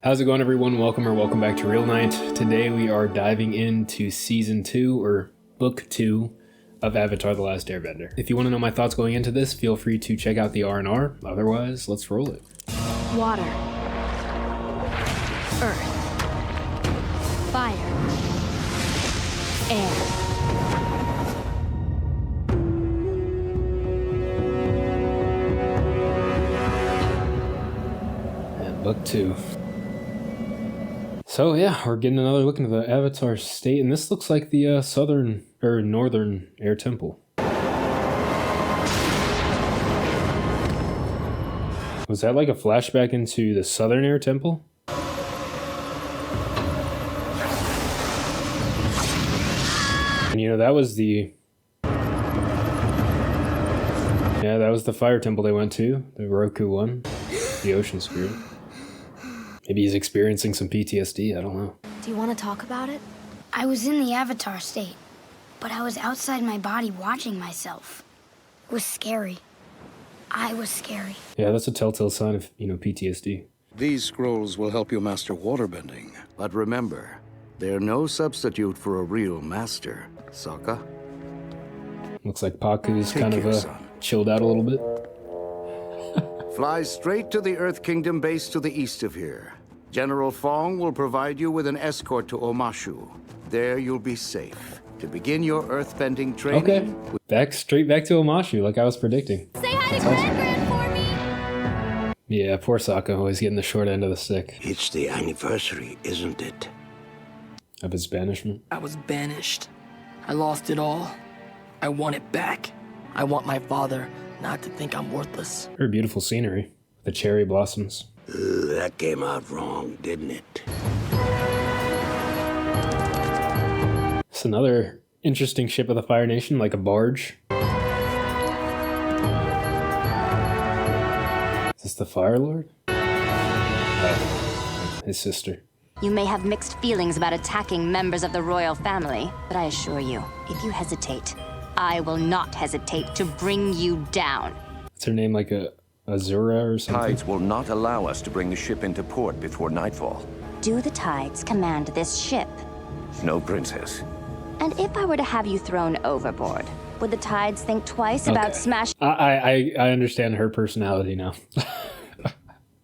How's it going, everyone? Welcome back to Real Night. Today we are diving into Season 2, or Book 2, of Avatar: The Last Airbender. If you want to know my thoughts going into this, feel free to check out the R&R. Otherwise, let's roll it. Water. Earth. Fire. Air. And Book 2. So yeah, we're getting another look into the Avatar state, and this looks like the southern or northern air temple. Was that like a flashback into the southern air temple? And you know, that was the... yeah, that was the fire temple they went to, the Roku one, the ocean spirit. Maybe he's experiencing some PTSD, I don't know. Do you want to talk about it? I was in the Avatar state, but I was outside my body watching myself. It was scary. I was scary. Yeah, that's a telltale sign of, PTSD. These scrolls will help you master waterbending. But remember, they're no substitute for a real master, Sokka. Looks like Paku's kind of chilled out a little bit. Fly straight to the Earth Kingdom base to the east of here. General Fong will provide you with an escort to Omashu. There you'll be safe to begin your earthbending training. Okay, straight back to Omashu, like I was predicting. Say hi to Gran for me! Yeah, poor Sokka, always getting the short end of the stick. It's the anniversary, isn't it? Of his banishment. I was banished. I lost it all. I want it back. I want my father not to think I'm worthless. Very beautiful scenery. The cherry blossoms. That came out wrong, didn't it? It's another interesting ship of the Fire Nation, like a barge. Is this the Fire Lord? Oh, his sister. You may have mixed feelings about attacking members of the royal family, but I assure you, if you hesitate, I will not hesitate to bring you down. What's her name, like a Azura or something? Tides will not allow us to bring the ship into port before nightfall. Do the tides command this ship? No, Princess. And if I were to have you thrown overboard, would the tides think twice about smashing? I understand her personality now.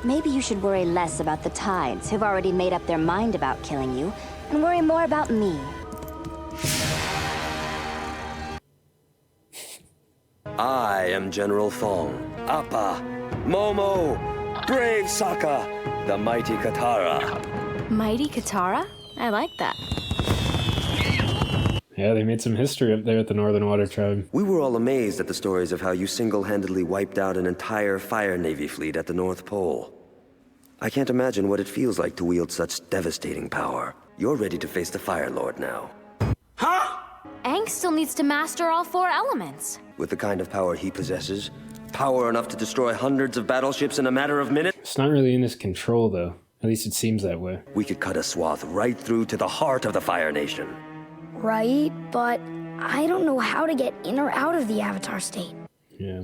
Maybe you should worry less about the tides, who've already made up their mind about killing you, and worry more about me. I am General Fong, Appa, Momo, brave Sokka, the mighty Katara. Mighty Katara? I like that. Yeah, they made some history up there at the Northern Water Tribe. We were all amazed at the stories of how you single-handedly wiped out an entire Fire Navy fleet at the North Pole. I can't imagine what it feels like to wield such devastating power. You're ready to face the Fire Lord now. Huh? Aang still needs to master all 4 elements. With the kind of power he possesses, power enough to destroy hundreds of battleships in a matter of minutes? It's not really in his control, though. At least it seems that way. We could cut a swath right through to the heart of the Fire Nation. Right, but I don't know how to get in or out of the Avatar state. Yeah.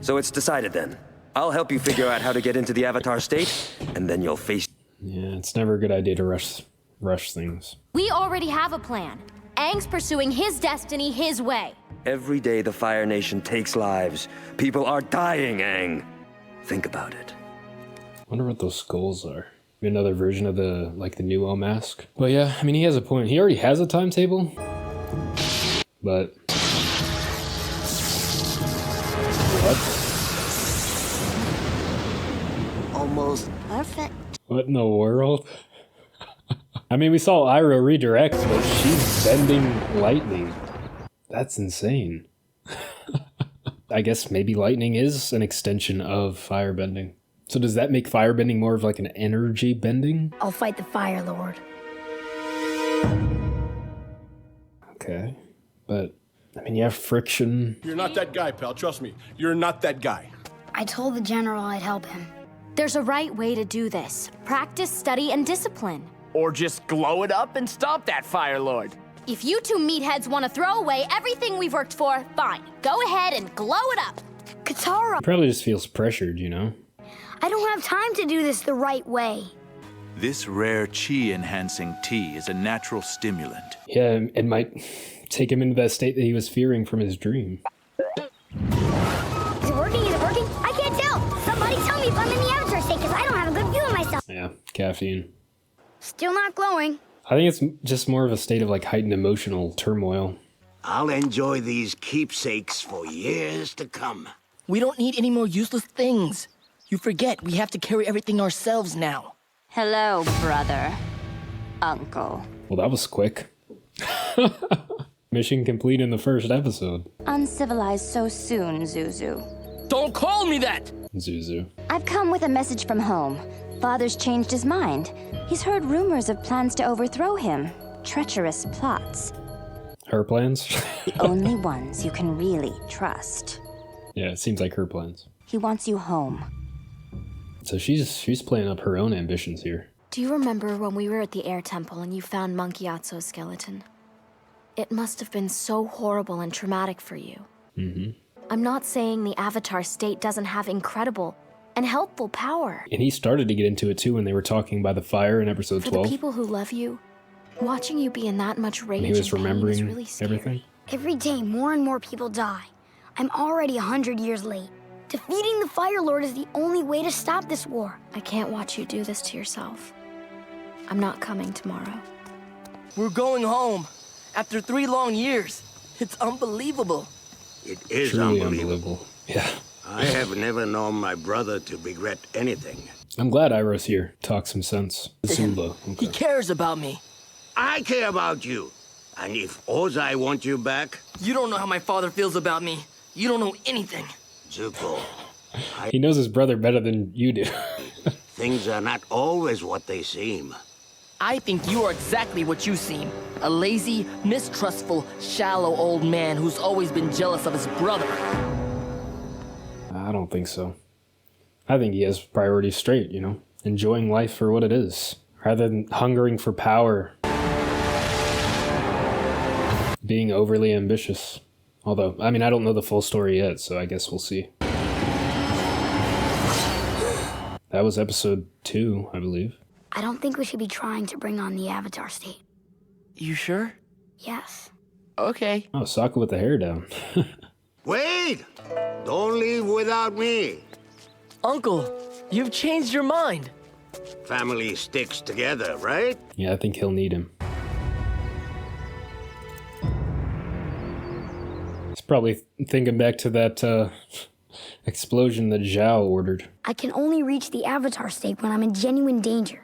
So it's decided then. I'll help you figure out how to get into the Avatar state, and then you'll face... Yeah, it's never a good idea to rush things. We already have a plan. Aang's pursuing his destiny his way. Every day the Fire Nation takes lives. People are dying, Aang. Think about it. I wonder what those skulls are. Maybe another version of the new O mask. But yeah, I mean, he has a point. He already has a timetable. But... what? Almost perfect. What in the world? I mean, we saw Iroh redirect, but she's bending lightning. That's insane. I guess maybe lightning is an extension of firebending. So does that make firebending more of like an energy bending? I'll fight the Fire Lord. Okay, but I mean, you have friction. You're not that guy, pal. Trust me. You're not that guy. I told the general I'd help him. There's a right way to do this. Practice, study, and discipline. Or just glow it up and stop that Fire Lord. If you two meatheads want to throw away everything we've worked for, fine. Go ahead and glow it up. Katara! He probably just feels pressured, you know? I don't have time to do this the right way. This rare chi-enhancing tea is a natural stimulant. Yeah, it might take him into that state that he was fearing from his dream. Is it working? Is it working? I can't tell. Somebody tell me if I'm in the avatar state, because I don't have a good view of myself. Yeah, caffeine. Still not glowing. I think it's just more of a state of like heightened emotional turmoil. I'll enjoy these keepsakes for years to come. We don't need any more useless things. You forget we have to carry everything ourselves now. Hello, brother. Uncle. Well, that was quick. Mission complete in the first episode. Uncivilized so soon, Zuzu. Don't call me that! Zuzu. I've come with a message from home. Father's changed his mind. He's heard rumors of plans to overthrow him. Treacherous plots. Her plans? The only ones you can really trust. Yeah, it seems like her plans. He wants you home. So she's playing up her own ambitions here. Do you remember when we were at the air temple and you found Monkiatso's skeleton? It must have been so horrible and traumatic for you. Mm-hmm. I'm not saying the Avatar state doesn't have incredible and helpful power. And he started to get into it too when they were talking by the fire in episode 12. For the people who love you, watching you be in that much rage And he was and pain remembering is really scary. everything. Every day, more and more people die. I'm already 100 years late. Defeating the Fire Lord is the only way to stop this war. I can't watch you do this to yourself. I'm not coming tomorrow. We're going home. After 3 long years. It's unbelievable. It is Truly unbelievable. Yeah. I have never known my brother to regret anything. I'm glad Iroh's here. Talk some sense. Zumba. He cares about me. I care about you. And if Ozai wants you back... You don't know how my father feels about me. You don't know anything. Zuko, He knows his brother better than you do. things are not always what they seem. I think you are exactly what you seem. A lazy, mistrustful, shallow old man who's always been jealous of his brother. I don't think so. I think he has priorities straight, you know? Enjoying life for what it is, rather than hungering for power. Being overly ambitious. Although, I mean, I don't know the full story yet, so I guess we'll see. That was episode 2, I believe. I don't think we should be trying to bring on the Avatar state. You sure? Yes. Okay. Oh, Sokka with the hair down. Wait! Don't leave without me. Uncle, you've changed your mind. Family sticks together, right? Yeah, I think he'll need him. He's probably thinking back to that explosion that Zhao ordered. I can only reach the Avatar state when I'm in genuine danger.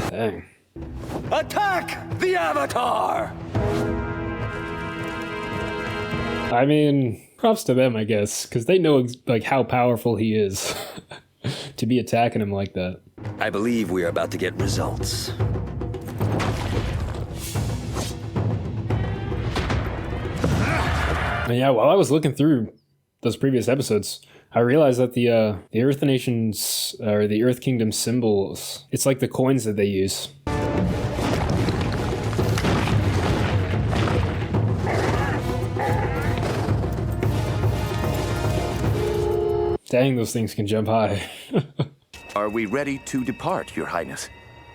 Dang. Attack the Avatar! I mean, props to them, I guess, because they know like how powerful he is to be attacking him like that. I believe we are about to get results. And yeah, while I was looking through those previous episodes, I realized that the Earth Nation's or the Earth Kingdom symbols, it's like the coins that they use. Dang, those things can jump high. Are we ready to depart, Your Highness?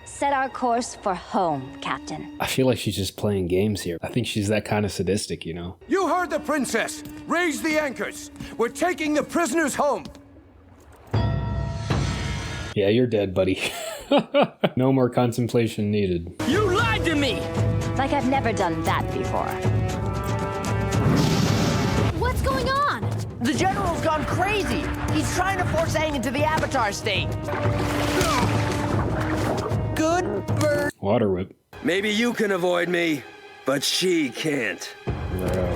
Set our course for home, Captain. I feel like she's just playing games here. I think she's that kind of sadistic, you know? You heard the princess! Raise the anchors! We're taking the prisoners home! Yeah, you're dead, buddy. No more contemplation needed. You lied to me! Like I've never done that before. What's going on? The general's gone crazy. He's trying to force Aang into the Avatar state. Good bird. Water whip. Maybe you can avoid me, but she can't. Bro.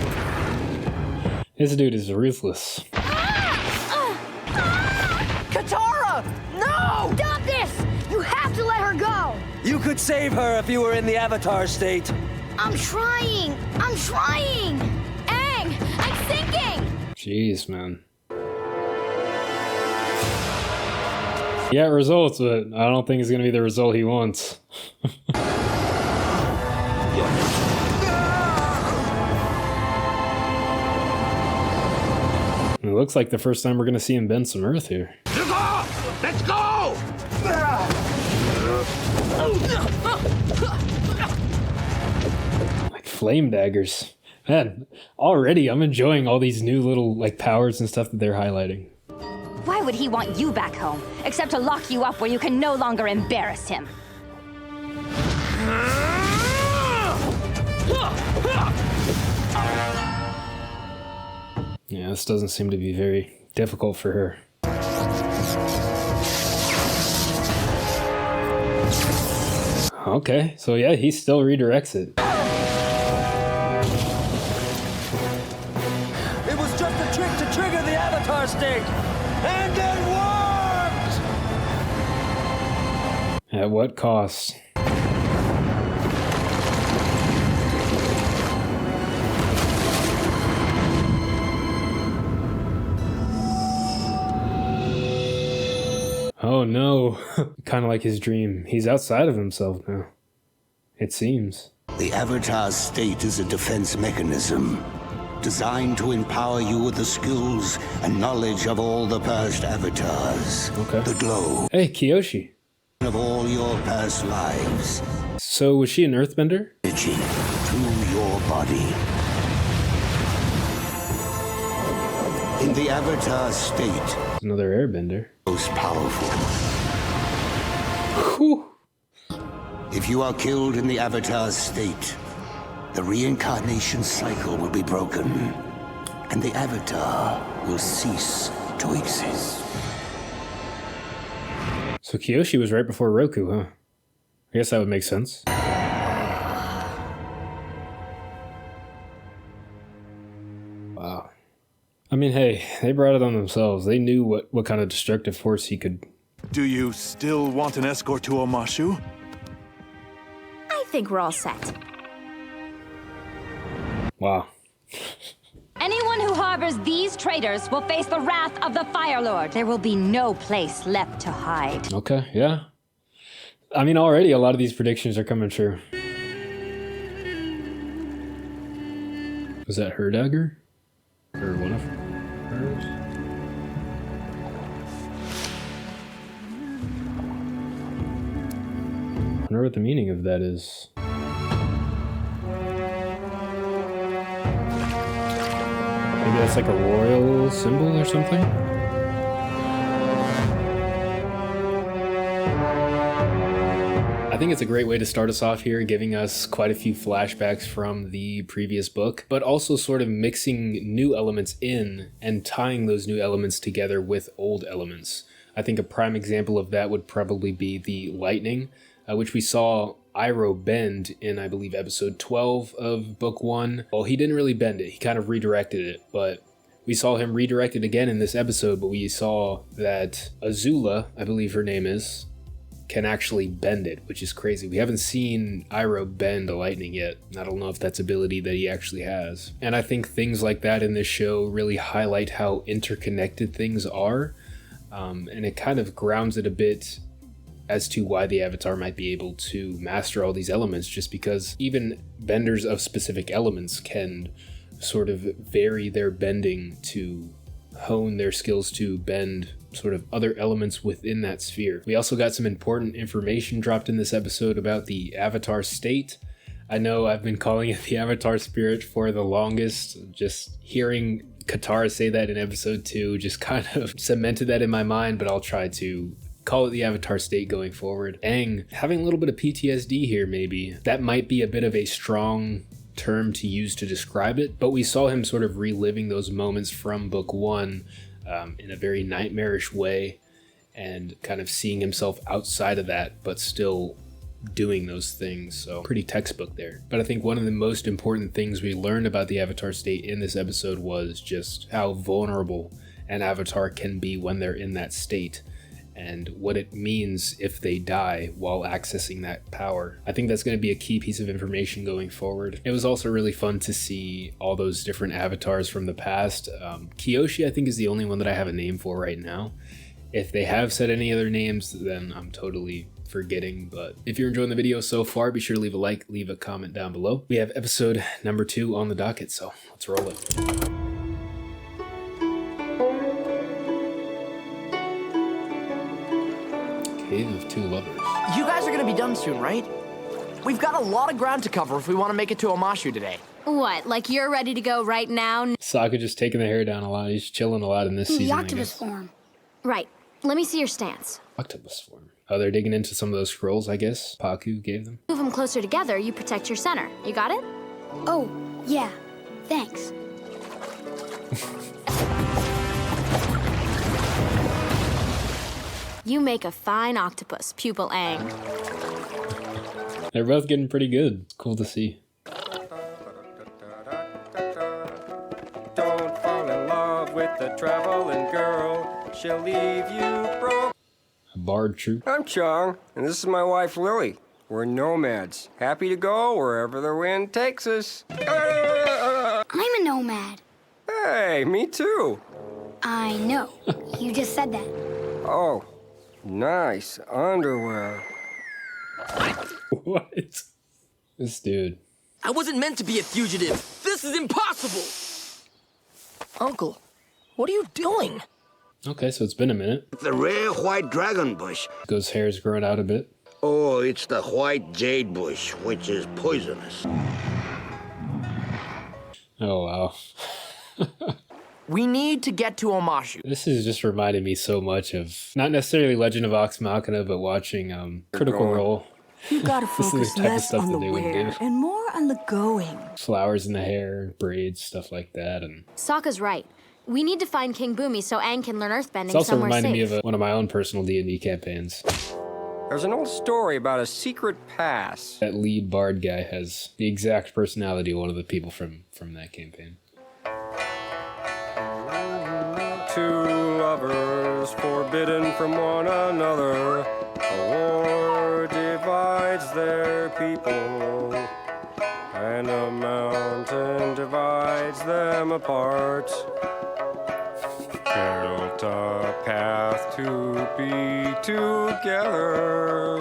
This dude is ruthless. Katara! No! Stop this! You have to let her go! You could save her if you were in the Avatar state. I'm trying! I'm trying! Aang! I'm sinking! Jeez, man. Yeah, results, but I don't think it's gonna be the result he wants. It looks like the first time we're gonna see him bend some earth here. Let's go! Like flame daggers. Man, already I'm enjoying all these new little like powers and stuff that they're highlighting. Why would he want you back home, except to lock you up where you can no longer embarrass him? Yeah, this doesn't seem to be very difficult for her. Okay, so yeah, he still redirects it. It was just a trick to trigger the Avatar state, and it worked! At what cost? Oh no, kind of like his dream. He's outside of himself now, it seems. The Avatar state is a defense mechanism designed to empower you with the skills and knowledge of all the past avatars. Okay. The glow. Hey, Kiyoshi. Of all your past lives. So was she an earthbender? Through your body. In the Avatar state. Another airbender. Most powerful. Whew. If you are killed in the Avatar state, the reincarnation cycle will be broken, and the Avatar will cease to exist. So Kiyoshi was right before Roku, huh? I guess that would make sense. Wow. I mean, hey, they brought it on themselves. They knew what kind of destructive force he could... Do you still want an escort to Omashu? I think we're all set. Wow. Anyone who harbors these traitors will face the wrath of the Fire Lord. There will be no place left to hide. Okay, yeah. I mean, already a lot of these predictions are coming true. Was that her dagger? Or one of hers? I wonder what the meaning of that is. Maybe that's like a royal symbol or something? I think it's a great way to start us off here, giving us quite a few flashbacks from the previous book, but also sort of mixing new elements in and tying those new elements together with old elements. I think a prime example of that would probably be the lightning, which we saw Iroh bend in, I believe, episode 12 of book 1. Well, he didn't really bend it, he kind of redirected it, but we saw him redirect it again in this episode, but we saw that Azula, I believe her name is, can actually bend it, which is crazy. We haven't seen Iroh bend a lightning yet. I don't know if that's ability that he actually has. And I think things like that in this show really highlight how interconnected things are, and it kind of grounds it a bit as to why the Avatar might be able to master all these elements, just because even benders of specific elements can sort of vary their bending to hone their skills to bend sort of other elements within that sphere. We also got some important information dropped in this episode about the Avatar state. I know I've been calling it the Avatar spirit for the longest. Just hearing Katara say that in episode 2 just kind of cemented that in my mind, but I'll try to call it the Avatar state going forward. Aang having a little bit of PTSD here, maybe. That might be a bit of a strong term to use to describe it, but we saw him sort of reliving those moments from book 1 in a very nightmarish way, and kind of seeing himself outside of that, but still doing those things. So pretty textbook there. But I think one of the most important things we learned about the Avatar state in this episode was just how vulnerable an Avatar can be when they're in that state, and what it means if they die while accessing that power. I think that's going to be a key piece of information going forward. It was also really fun to see all those different avatars from the past. Kiyoshi, I think, is the only one that I have a name for right now. If they have said any other names, then I'm totally forgetting. But if you're enjoying the video so far, be sure to leave a like, leave a comment down below. We have episode number 2 on the docket, so let's roll it. Cave of Two Lovers. You guys are gonna be done soon, right? We've got a lot of ground to cover if we want to make it to Omashu today. What, like you're ready to go right now? Sokka just taking the hair down a lot. He's chilling a lot in this In the season, I octopus guess. form. Right. Let me see your stance. Octopus form. Oh, they're digging into some of those scrolls, I guess, Paku gave them. Move them closer together, you protect your center. You got it? Oh, yeah. Thanks. You make a fine octopus, Pupil Aang. They're both getting pretty good. It's cool to see. Don't fall in love with the traveling girl. She'll leave you broke. A bard troop. I'm Chong, and this is my wife Lily. We're nomads, happy to go wherever the wind takes us. I'm a nomad. Hey, me too. I know. You just said that. Oh, nice underwear. What? This dude. I wasn't meant to be a fugitive. This is impossible. Uncle, what are you doing? Okay, so it's been a minute. The rare white dragon bush. Go's hair's growing out a bit. Oh, it's the white jade bush, which is poisonous. Oh, wow. We need to get to Omashu. This is just reminding me so much of, not necessarily Legend of Vox Machina, but watching Critical Role. You gotta This is focus the type of less stuff on the that they would where do. and more on the going. Flowers in the hair, braids, stuff like that. And Sokka's right. We need to find King Boomy so Aang can learn earthbending it's also somewhere reminding safe. me of one of my own personal D&D campaigns. There's an old story about a secret pass. That lead bard guy has the exact personality of one of the people from that campaign. Two lovers forbidden from one another. A war divides their people, and a mountain divides them apart. Built a path to be together.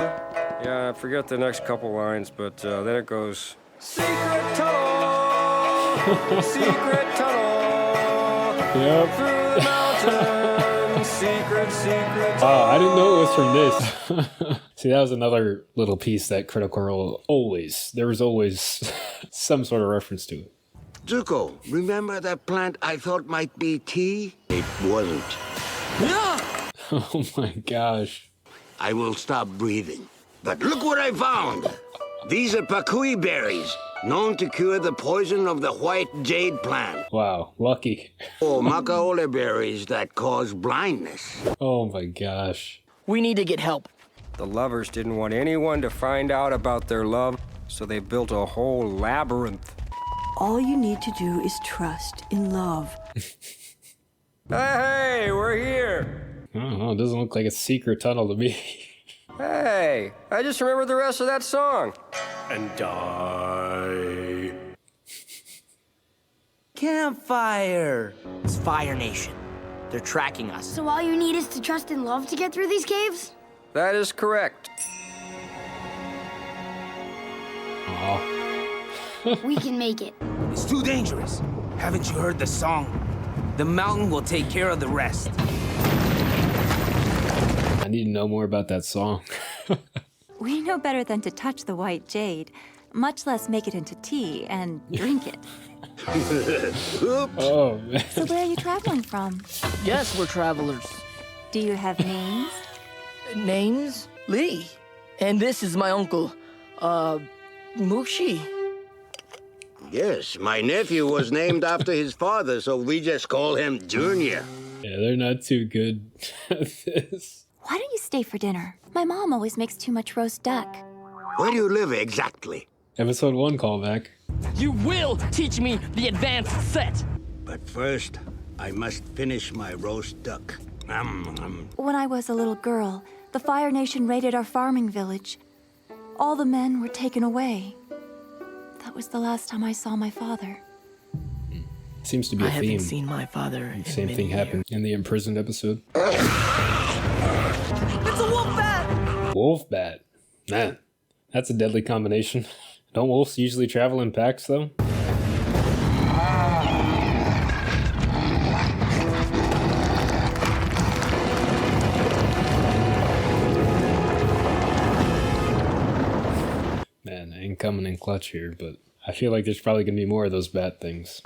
Yeah, I forget the next couple lines, but then it goes, secret tunnel, secret tunnel. Yep. Through the mountain, secret tunnel. Oh, I didn't know it was from this. See, that was another little piece that Critical Role there was always some sort of reference to it. Zuko, remember that plant I thought might be tea? It wasn't. Oh my gosh. I will stop breathing. But look what I found! These are pakui berries, known to cure the poison of the white jade plant. Wow, lucky. Or macaole berries that cause blindness. Oh my gosh. We need to get help. The lovers didn't want anyone to find out about their love, so they built a whole labyrinth. All you need to do is trust in love. Hey, we're here! I don't know, it doesn't look like a secret tunnel to me. Hey, I just remembered the rest of that song. And die. Campfire. It's Fire Nation. They're tracking us. So all you need is to trust in love to get through these caves? That is correct. Aw. We can make it. It's too dangerous. Haven't you heard the song? The mountain will take care of the rest. I need to know more about that song. We know better than to touch the white jade, much less make it into tea and drink it. Oh, man. So where are you traveling from? Yes, we're travelers. Do you have names? Names? Lee. And this is my uncle, Muxi. Yes, my nephew was named after his father, so we just call him Junior. Yeah, they're not too good at this. Why don't you stay for dinner? My mom always makes too much roast duck. Where do you live exactly? Episode 1 callback. You will teach me the advanced set. But first, I must finish my roast duck. When I was a little girl, the Fire Nation raided our farming village. All the men were taken away. That was the last time I saw my father. Seems to be a I theme. haven't seen my father in Same thing happened in the imprisoned episode. It's a wolf bat! Wolf bat. Man, that's a deadly combination. Don't wolves usually travel in packs, though? Aang coming in clutch here, but I feel like there's probably gonna be more of those bad things.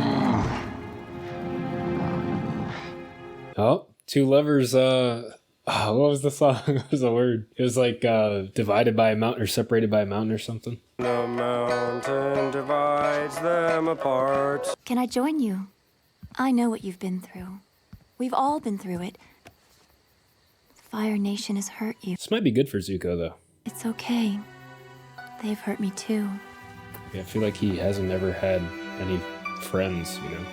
Oh, two lovers, what was the song? What was the word? It was like, divided by a mountain or separated by a mountain or something. The mountain divides them apart. Can I join you? I know what you've been through. We've all been through it. The Fire Nation has hurt you. This might be good for Zuko, though. It's okay. They've hurt me too. Yeah, I feel like he hasn't ever had any friends, you know?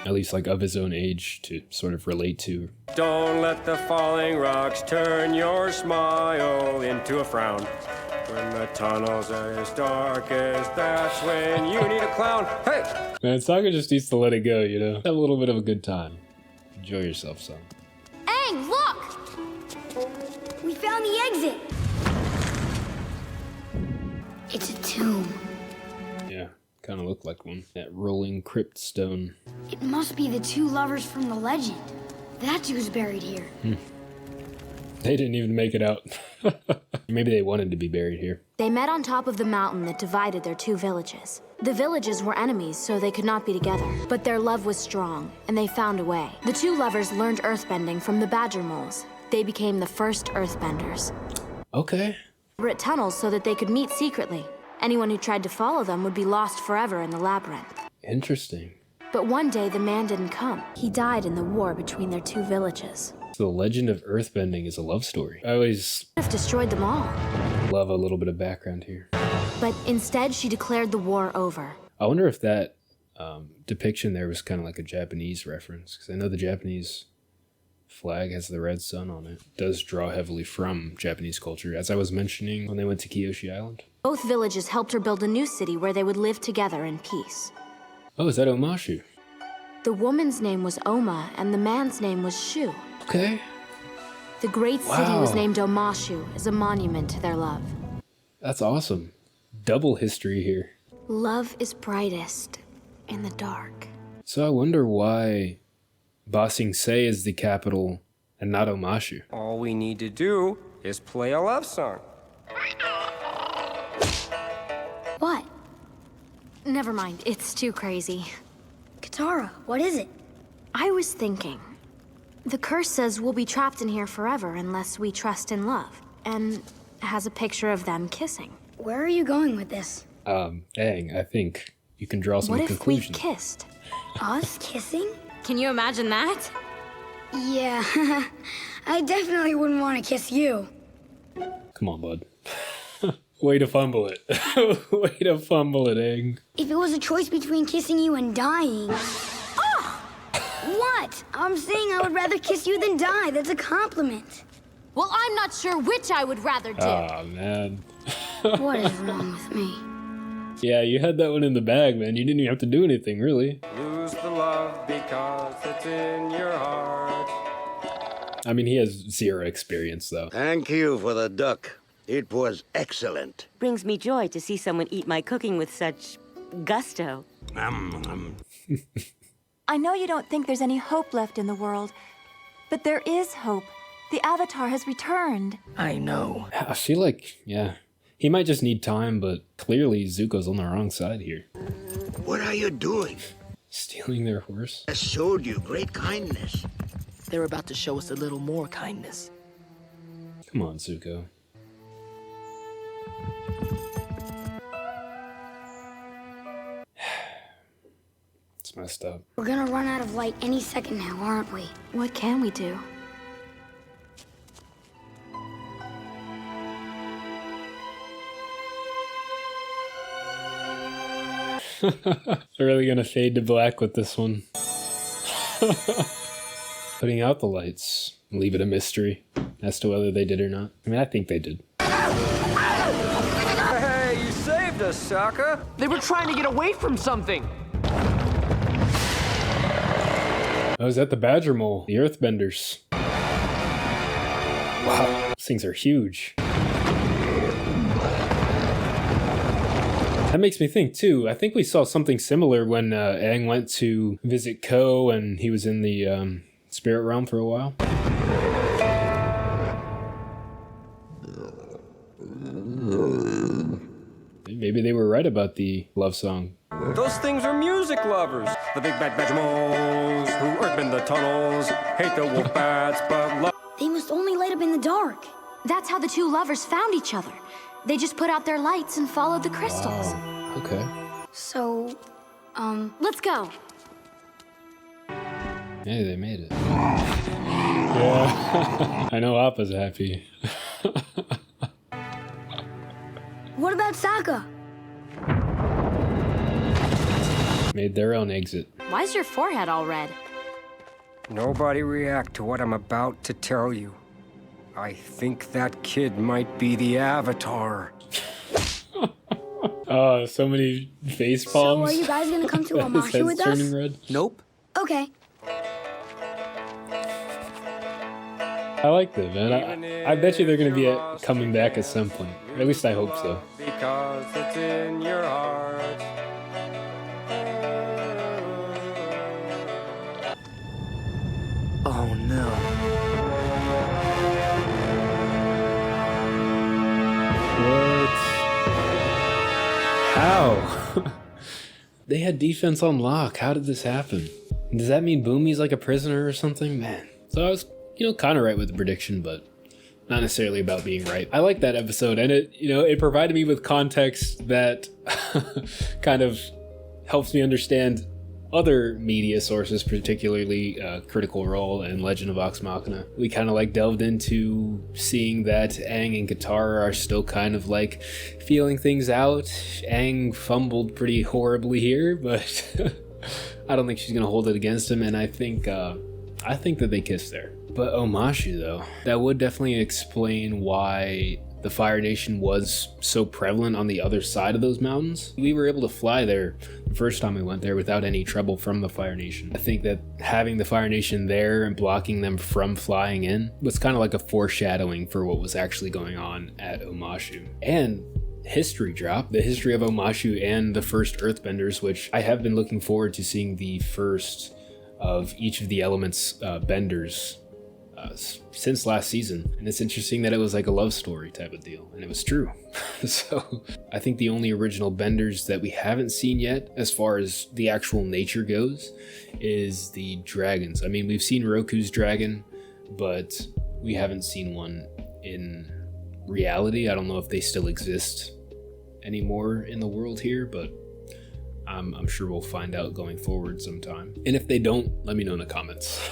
At least, like, of his own age to sort of relate to. Don't let the falling rocks turn your smile into a frown. When the tunnel's as darkest, that's when you need a clown. Hey! Man, Sokka just needs to let it go, you know? Have a little bit of a good time. Enjoy yourself, son. Aang, look! We found the exit! It's a tomb. Yeah, kind of looked like one. That rolling crypt stone. It must be the two lovers from the legend. That's who's buried here. They didn't even make it out. Maybe they wanted to be buried here. They met on top of the mountain that divided their two villages. The villages were enemies, so they could not be together. But their love was strong, and they found a way. The two lovers learned earthbending from the badger moles. They became the first earthbenders. Okay. They were at tunnels so that they could meet secretly. Anyone who tried to follow them would be lost forever in the labyrinth. Interesting. But one day, the man didn't come. He died in the war between their two villages. So the legend of earthbending is a love story. I always Have destroyed them all. love a little bit of background here. But instead, she declared the war over. I wonder if that depiction there was kind of like a Japanese reference, because I know the Japanese flag has the red sun on it. It does draw heavily from Japanese culture, as I was mentioning when they went to Kyoshi Island. Both villages helped her build a new city where they would live together in peace. Oh, is that Omashu? The woman's name was Oma, and the man's name was Shu. Okay. The great city was Wow. named Omashu as a monument to their love. That's awesome. Double history here. Love is brightest in the dark. So I wonder why Ba Sing Se is the capital and not Omashu. All we need to do is play a love song. What? Never mind, it's too crazy. Katara, what is it? I was thinking. The curse says we'll be trapped in here forever unless we trust in love. And has a picture of them kissing. Where are you going with this? Aang, I think you can draw some What if conclusions. we kissed? Us kissing? Can you imagine that? Yeah, I definitely wouldn't want to kiss you. Come on, bud. Way to fumble it. Way to fumble it, Aang. If it was a choice between kissing you and dying... Oh! What? I'm saying I would rather kiss you than die. That's a compliment. Well, I'm not sure which I would rather do. Aw, man. What is wrong with me? Yeah, you had that one in the bag, man. You didn't even have to do anything, really. Lose the love because it's in your heart. I mean, he has zero experience, though. Thank you for the duck. It was excellent. Brings me joy to see someone eat my cooking with such gusto. I know you don't think there's any hope left in the world, but there is hope. The Avatar has returned. I know. I feel like, yeah, he might just need time, but clearly Zuko's on the wrong side here. What are you doing? Stealing their horse? I showed you great kindness. They're about to show us a little more kindness. Come on, Zuko. It's messed up. We're gonna run out of light any second now, aren't we? What can we do? They're really gonna fade to black with this one. Putting out the lights. Leave it a mystery as to whether they did or not. I mean, I think they did. Hey, you saved us, Sokka. They were trying to get away from something. I was at the Badger Mole, the Earthbenders. Wow, these things are huge. That makes me think, too. I think we saw something similar when Aang went to visit Ko and he was in the spirit realm for a while. Maybe Maybe they were right about the love song. Those things are music lovers. The big bad Badgermoles who earthbend the tunnels, hate the wolf bats, but love. They must only light up in the dark. That's how the two lovers found each other. They just put out their lights and followed the crystals. Oh, okay. So, let's go. Hey, they made it. Yeah. I know Appa's happy. what about Sokka? Made their own exit. Why's your forehead all red? Nobody react to what I'm about to tell you. I think that kid might be the Avatar. Oh, so many face palms. So are you guys gonna come to His Omashu head's with us? turning red. Nope. Okay. I like them, man. I bet you they're gonna be coming back at some point. Or at least I hope so. Because it's in your heart. Oh no. What? How? They had defense on lock. How did this happen? Does that mean Boomy's like a prisoner or something? Man. So I was, kind of right with the prediction, but not necessarily about being right. I like that episode, and it provided me with context that kind of helps me understand other media sources, particularly Critical Role and Legend of Vox Machina. We kind of delved into seeing that Aang and Katara are still kind of feeling things out. Aang fumbled pretty horribly here, but I don't think she's gonna hold it against him, and I think that they kissed there. But Omashu, though, that would definitely explain why the Fire Nation was so prevalent on the other side of those mountains. We were able to fly there the first time we went there without any trouble from the Fire Nation. I think that having the Fire Nation there and blocking them from flying in was kind of like a foreshadowing for what was actually going on at Omashu. And history drop, the history of Omashu and the first Earthbenders, which I have been looking forward to seeing the first of each of the elements benders since last season. And it's interesting that it was like a love story type of deal, and it was true. So I think the only original benders that we haven't seen yet, as far as the actual nature goes, is the dragons. I mean, we've seen Roku's dragon, but we haven't seen one in reality. I don't know if they still exist anymore in the world here, but I'm sure we'll find out going forward sometime. And if they don't, let me know in the comments.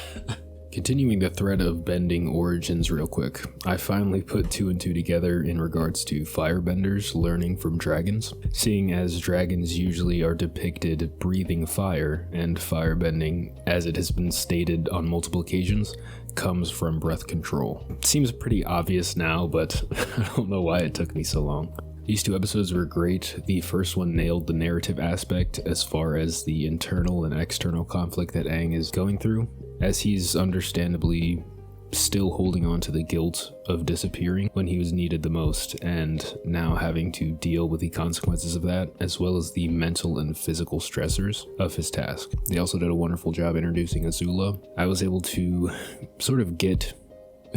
Continuing the thread of bending origins real quick, I finally put 2 and 2 together in regards to firebenders learning from dragons, seeing as dragons usually are depicted breathing fire, and firebending, as it has been stated on multiple occasions, comes from breath control. It seems pretty obvious now, but I don't know why it took me so long. These 2 episodes were great. The first one nailed the narrative aspect as far as the internal and external conflict that Aang is going through, as he's understandably still holding on to the guilt of disappearing when he was needed the most, and now having to deal with the consequences of that, as well as the mental and physical stressors of his task. They also did a wonderful job introducing Azula. I was able to sort of get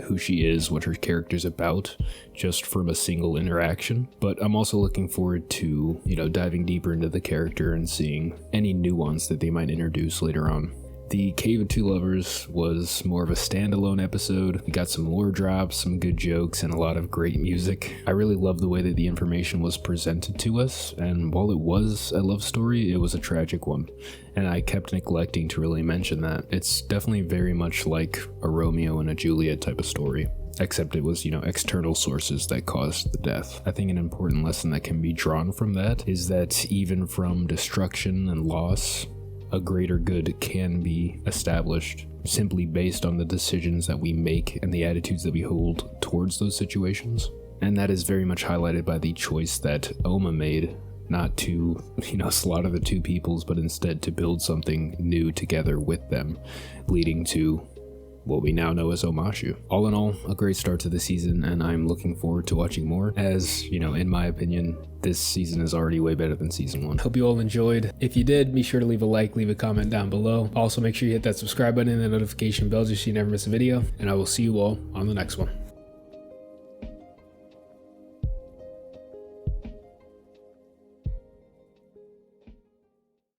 who she is, what her character's about, just from a single interaction. But I'm also looking forward to, diving deeper into the character and seeing any nuance that they might introduce later on. The Cave of Two Lovers was more of a standalone episode. We got some lore drops, some good jokes, and a lot of great music. I really love the way that the information was presented to us, and while it was a love story, it was a tragic one. And I kept neglecting to really mention that. It's definitely very much like a Romeo and a Juliet type of story, except it was, external sources that caused the death. I think an important lesson that can be drawn from that is that even from destruction and loss, a greater good can be established simply based on the decisions that we make and the attitudes that we hold towards those situations. And that is very much highlighted by the choice that Oma made, not to, slaughter the 2 peoples, but instead to build something new together with them, leading to what we now know as Omashu. All in all, a great start to the season, and I'm looking forward to watching more, as, in my opinion, this season is already way better than season 1. Hope you all enjoyed. If you did, be sure to leave a like, leave a comment down below. Also, make sure you hit that subscribe button and the notification bell just so you never miss a video, and I will see you all on the next one.